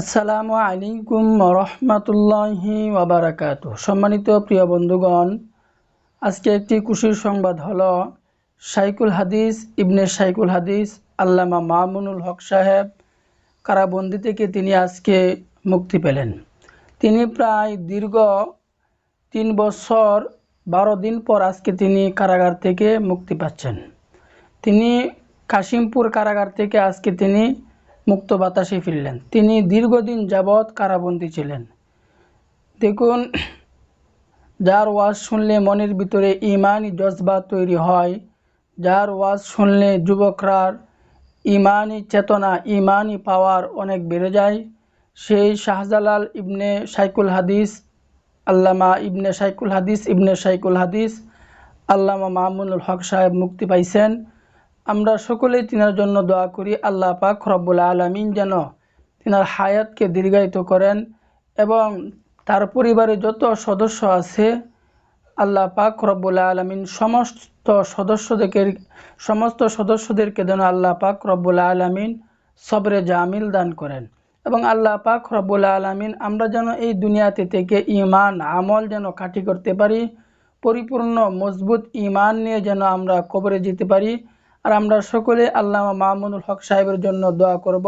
আসসালামু আলাইকুম রহমতুল্লাহি ওয়াবারাকাতুহু। সম্মানিত প্রিয় বন্ধুগণ, আজকে একটি খুশির সংবাদ হলো শাইখুল হাদিস ইবনে শাইখুল হাদিস আল্লামা মামুনুল হক সাহেব কারাবন্দি থেকে তিনি আজকে মুক্তি পেলেন। তিনি প্রায় দীর্ঘ 3 বছর 12 দিন পর আজকে তিনি কারাগার থেকে মুক্তি পাচ্ছেন। তিনি কাশিমপুর কারাগার থেকে আজকে তিনি মুক্ত বাতাসে ফিরলেন। তিনি দীর্ঘদিন যাবৎ কারাবন্দী ছিলেন। দেখুন, যার ওয়াজ শুনলে মনের ভিতরে ইমানি জজবা তৈরি হয়, যার ওয়াজ শুনলে যুবকরার ইমানি চেতনা, ইমানি পাওয়ার অনেক বেড়ে যায়, সেই শাহজালাল ইবনে শাইখুল হাদিস আল্লামা ইবনে শাইখুল হাদিস আল্লামা মামুনুল হক সাহেব মুক্তি পাইছেন। আমরা সকলেই তিনার জন্য দোয়া করি, আল্লাহ পাক রব্বুল আলামিন যেন তিনার হায়াতকে দীর্ঘায়িত করেন এবং তার পরিবারে যত সদস্য আছে আল্লাহ পাক রব্বুল আলামিন সমস্ত সদস্যদেরকে যেন আল্লাহ পাক রব্বুল আলামিন সবরে জামিল দান করেন এবং আল্লাহ পাক রব্বুল আলামিন আমরা যেন এই দুনিয়াতে থেকে ঈমান আমল যেন কাটি করতে পারি, পরিপূর্ণ মজবুত ঈমান নিয়ে যেন আমরা কবরে যেতে পারি। আর আমরা সকলে আল্লামা মামুনুল হক সাহেবের জন্য দোয়া করব,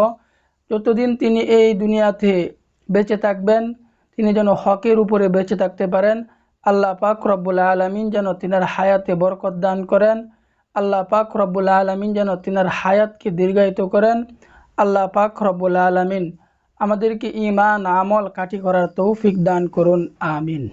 যতদিন তিনি এই দুনিয়াতে বেঁচে থাকবেন তিনি যেন হকের উপরে বেঁচে থাকতে পারেন। আল্লাহ পাক রব্বুল আলামিন যেন তিনার হায়াতে বরকত দান করেন। আল্লাহ পাক রব্বুল আলামিন যেন তিনার হায়াতকে দীর্ঘায়িত করেন। আল্লাহ পাক রব্বুল আলামিন আমাদেরকে ঈমান আমল কাটি করার তৌফিক দান করুন। আমিন।